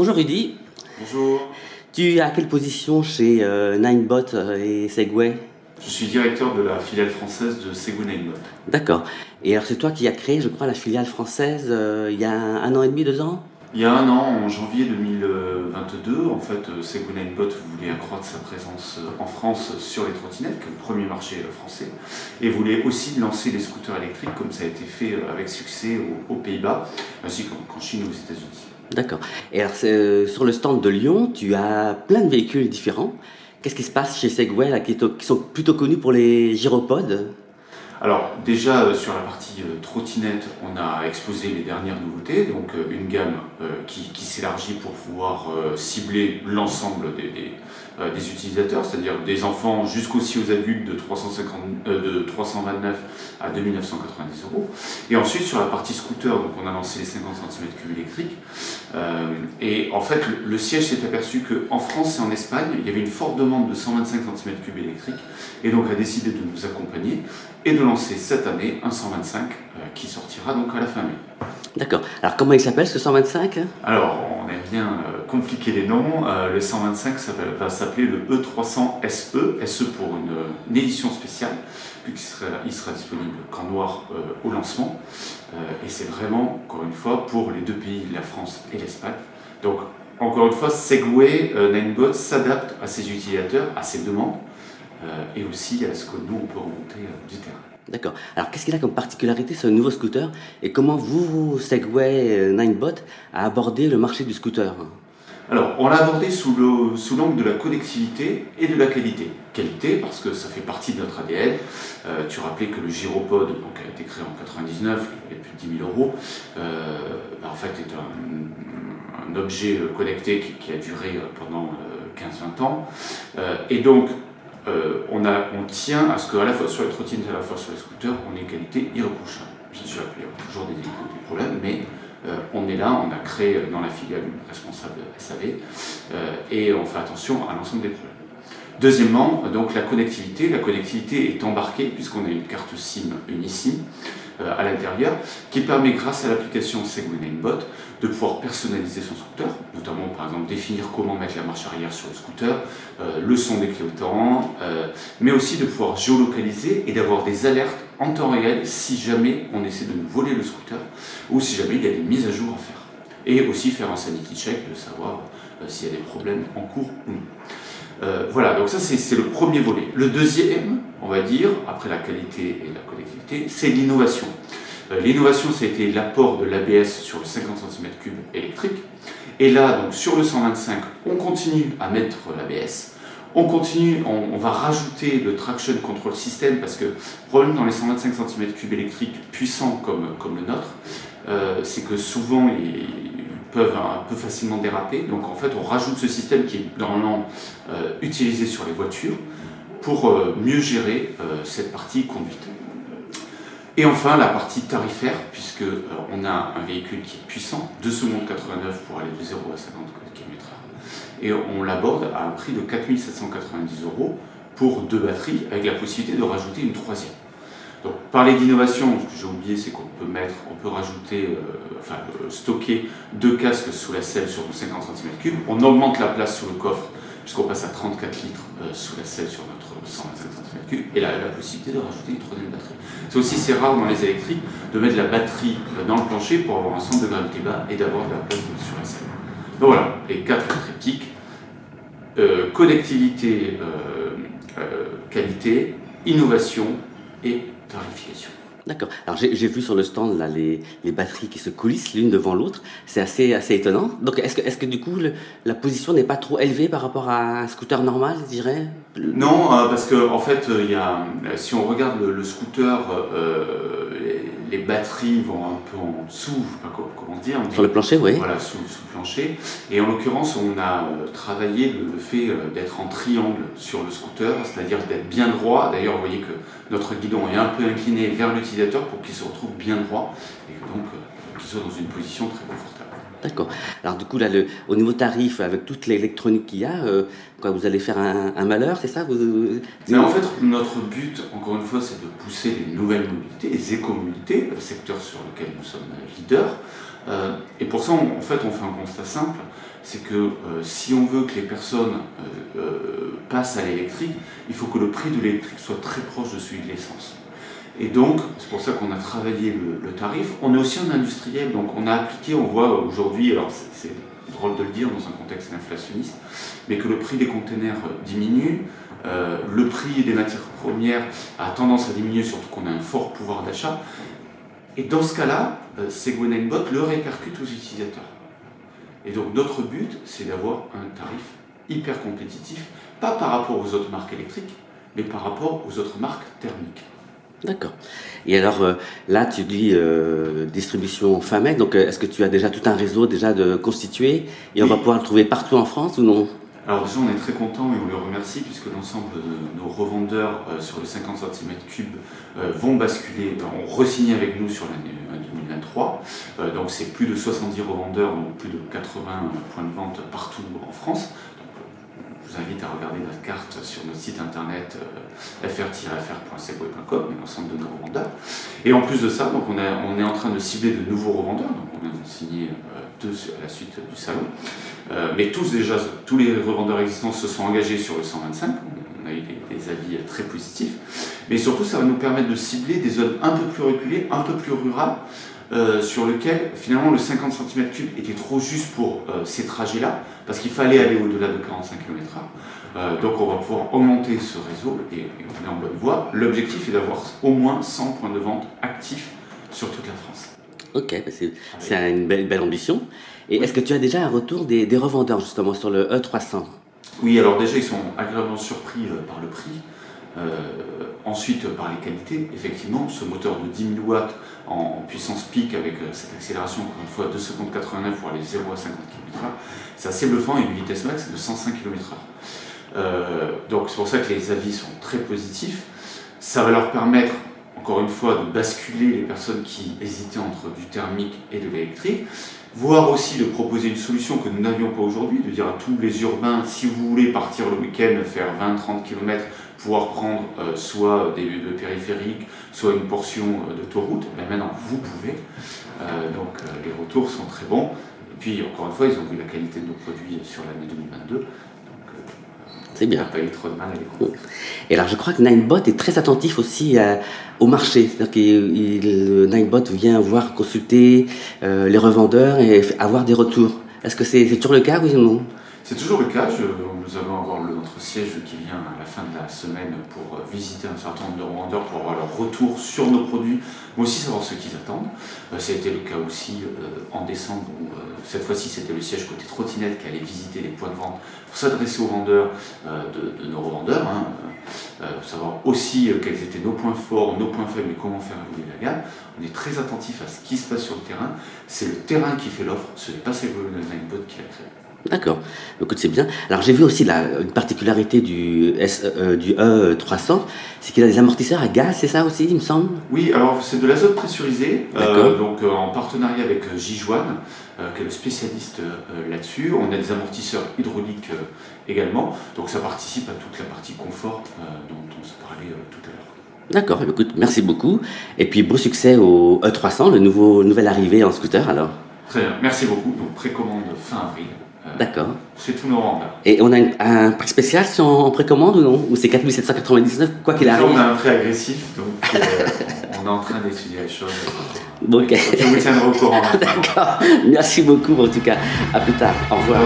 Bonjour Rudy, Bonjour, tu es à quelle position chez Ninebot et Segway? je suis directeur de la filiale française de Segway Ninebot. D'accord. Et alors c'est toi qui as créé, je crois, la filiale française il y a un an et demi, 2 ans? Il y a un an, en janvier 2022, en fait, Segway Ninebot voulait accroître sa présence en France sur les trottinettes, qui est le premier marché français, et voulait aussi lancer les scooters électriques, comme ça a été fait avec succès aux Pays-Bas, ainsi qu'en Chine ou aux États-Unis. D'accord. Et alors sur le stand de Lyon, tu as plein de véhicules différents. Qu'est-ce qui se passe chez Segway là, qui sont plutôt connus pour les gyropodes? Alors déjà sur la partie trottinette, on a exposé les dernières nouveautés, donc une gamme qui s'élargit pour pouvoir cibler l'ensemble des utilisateurs, c'est-à-dire des enfants jusqu'aussi aux adultes de 329 à 2990 euros. Et ensuite sur la partie scooter, donc on a lancé les 50 cm3 électriques. Et en fait le siège s'est aperçu qu'en France et en Espagne, il y avait une forte demande de 125 cm3 électriques et donc a décidé de nous accompagner et de lancer cette année un 125 qui sortira donc à la fin mai. D'accord. Alors comment il s'appelle ce 125? Alors on aime bien compliquer les noms, le 125 va s'appeler le E300 SE, SE pour une édition spéciale, puisqu'il sera disponible qu'en noir au lancement, et c'est vraiment, encore une fois, pour les deux pays, la France et l'Espagne. Donc encore une fois, Segway Ninebot s'adapte à ses utilisateurs, à ses demandes, et aussi à ce que nous on peut remonter du terrain. D'accord. Alors qu'est-ce qu'il a comme particularité ce nouveau scooter et comment vous, Segway Ninebot, a abordé le marché du scooter? Alors, on l'a abordé sous l'angle de la connectivité et de la qualité. Qualité, parce que ça fait partie de notre ADN. Tu rappelais que le gyropode, donc, a été créé en 99, il y a plus de 10 000 euros, en fait est un objet connecté qui a duré pendant 15-20 ans. Et donc, on tient à ce qu'à la fois sur les trottinettes et à la fois sur les scooters, on ait une qualité irréprochable. Bien sûr, il y a toujours des problèmes, mais on est là, on a créé dans la filiale une responsable SAV et on fait attention à l'ensemble des problèmes. Deuxièmement, donc la connectivité est embarquée puisqu'on a une carte SIM, une eSIM à l'intérieur qui permet grâce à l'application Segway Ninebot de pouvoir personnaliser son scooter, notamment par exemple définir comment mettre la marche arrière sur le scooter, le son des clignotants, mais aussi de pouvoir géolocaliser et d'avoir des alertes en temps réel si jamais on essaie de nous voler le scooter ou si jamais il y a des mises à jour à faire. Et aussi faire un sanity check de savoir s'il y a des problèmes en cours ou non. Voilà, donc ça c'est le premier volet. Le deuxième, on va dire, après la qualité et la connectivité, c'est l'innovation. L'innovation, ça a été l'apport de l'ABS sur le 50 cm3 électrique. Et là, donc, sur le 125, on continue à mettre l'ABS. On va rajouter le traction control system parce que le problème dans les 125 cm3 électriques puissants comme le nôtre, c'est que souvent ils peuvent un peu facilement déraper. Donc en fait, on rajoute ce système qui est normalement utilisé sur les voitures pour mieux gérer cette partie conduite. Et enfin, la partie tarifaire, puisque on a un véhicule qui est puissant, 2 secondes 89 pour aller de 0 à 50 km/h, et on l'aborde à un prix de 4 790 euros pour 2 batteries, avec la possibilité de rajouter une troisième. Donc, parler d'innovation, ce que j'ai oublié, c'est qu'on peut rajouter, stocker 2 casques sous la selle sur nos 50 cm3, on augmente la place sur le coffre, puisqu'on passe à 34 litres sous la selle sur notre 125 cm3, et la possibilité de rajouter une troisième batterie. C'est rare dans les électriques de mettre la batterie dans le plancher pour avoir un centre de gravité bas et d'avoir de la place sur la selle. Donc voilà, les 4 triptyques, connectivité, qualité, innovation et tarification. D'accord. Alors j'ai vu sur le stand là les batteries qui se coulissent l'une devant l'autre. C'est assez étonnant. Donc est-ce que du coup la position n'est pas trop élevée par rapport à un scooter normal, je dirais? Non, parce que en fait, si on regarde le scooter, les batteries vont un peu en dessous, je sais pas comment dire. Sur le plancher, oui. Voilà, sous le plancher. Et en l'occurrence, on a travaillé le fait d'être en triangle sur le scooter, c'est-à-dire d'être bien droit. D'ailleurs, vous voyez que notre guidon est un peu incliné vers l'utilisateur pour qu'il se retrouve bien droit et donc qu'il soit dans une position très confortable. D'accord. Alors du coup, là, au niveau tarif, avec toute l'électronique qu'il y a, quoi, vous allez faire un malheur, c'est ça Mais en fait, notre but, encore une fois, c'est de pousser les nouvelles mobilités, les écomobilités, le secteur sur lequel nous sommes leaders. Et pour ça, en fait, on fait un constat simple, c'est que si on veut que les personnes passent à l'électrique, il faut que le prix de l'électrique soit très proche de celui de l'essence. Et donc, c'est pour ça qu'on a travaillé le tarif. On est aussi un industriel, donc on a appliqué, on voit aujourd'hui, alors c'est drôle de le dire dans un contexte inflationniste, mais que le prix des containers diminue, le prix des matières premières a tendance à diminuer, surtout qu'on a un fort pouvoir d'achat. Et dans ce cas-là, Segway Ninebot le répercute aux utilisateurs. Et donc notre but, c'est d'avoir un tarif hyper compétitif, pas par rapport aux autres marques électriques, mais par rapport aux autres marques thermiques. D'accord. Et alors là, tu dis distribution fin mai, donc est-ce que tu as déjà tout un réseau déjà de constitué et on va pouvoir le trouver partout en France ou non? Alors déjà, on est très content et on les remercie puisque l'ensemble de nos revendeurs sur les 50 cm3 vont basculer, ont re-signé avec nous sur l'année 2023. Donc c'est plus de 70 revendeurs, donc plus de 80 points de vente partout en France. Je vous invite à regarder notre carte sur notre site internet fr-fr.segway.com et l'ensemble de nos revendeurs. Et en plus de ça, donc on est en train de cibler de nouveaux revendeurs. Donc on vient de signer deux à la suite du salon. Mais tous les revendeurs existants se sont engagés sur le 125. On a eu des avis très positifs. Mais surtout, ça va nous permettre de cibler des zones un peu plus reculées, un peu plus rurales, sur lequel finalement le 50 cm3 était trop juste pour ces trajets-là, parce qu'il fallait aller au-delà de 45 km/h. Donc on va pouvoir augmenter ce réseau et on est en bonne voie. L'objectif est d'avoir au moins 100 points de vente actifs sur toute la France. Ok, bah c'est une belle ambition. Et est-ce que tu as déjà un retour des revendeurs justement sur le E300? Oui, alors déjà ils sont agréablement surpris par le prix. Ensuite, par les qualités, effectivement, ce moteur de 10 000 watts en puissance pic avec cette accélération, encore une fois, 2 secondes 89 pour aller 0 à 50 km/h, c'est assez bluffant et une vitesse max de 105 km/h. Donc c'est pour ça que les avis sont très positifs. Ça va leur permettre, encore une fois, de basculer les personnes qui hésitaient entre du thermique et de l'électrique, voire aussi de proposer une solution que nous n'avions pas aujourd'hui, de dire à tous les urbains, si vous voulez partir le week-end, faire 20-30 km, pouvoir prendre soit des périphériques, soit une portion d'autoroute, ben maintenant vous pouvez. Donc les retours sont très bons. Et puis encore une fois, ils ont vu la qualité de nos produits sur l'année 2022. C'est bien. On n'a pas eu trop de mal à les convaincre. Et alors je crois que Ninebot est très attentif aussi au marché. C'est-à-dire que Ninebot vient voir, consulter les revendeurs et avoir des retours. Est-ce que c'est toujours le cas, oui ou non? C'est toujours le cas. Nous allons avoir notre siège qui vient à la fin de la semaine pour visiter un certain nombre de revendeurs pour avoir leur retour sur nos produits, mais aussi savoir ce qu'ils attendent. Ça a été le cas aussi en décembre où cette fois-ci c'était le siège côté trottinette qui allait visiter les points de vente pour s'adresser aux vendeurs de nos revendeurs, pour savoir aussi quels étaient nos points forts, nos points faibles et comment faire évoluer la gamme. On est très attentif à ce qui se passe sur le terrain. C'est le terrain qui fait l'offre, ce n'est pas Ninebot qui l'a créé. D'accord. Écoute, c'est bien. Alors j'ai vu aussi une particularité du E300, c'est qu'il a des amortisseurs à gaz, c'est ça aussi, il me semble? Oui, alors c'est de l'azote pressurisé, donc en partenariat avec Jijuan, qui est le spécialiste là-dessus. On a des amortisseurs hydrauliques également, donc ça participe à toute la partie confort dont on se parlait tout à l'heure. D'accord, écoute, merci beaucoup. Et puis beau succès au E300, le nouvelle arrivée en scooter alors. Très bien, merci beaucoup. Donc précommande fin avril. D'accord. Chez tous nos vendeurs. Et on a un prix spécial si on précommande ou non? Ou c'est 4 799, quoi qu'il arrive? On a un prix agressif, donc on est en train d'étudier les choses. Bon, ok. Je vous tiendrai au courant. D'accord. Merci beaucoup en tout cas. À plus tard. Au revoir.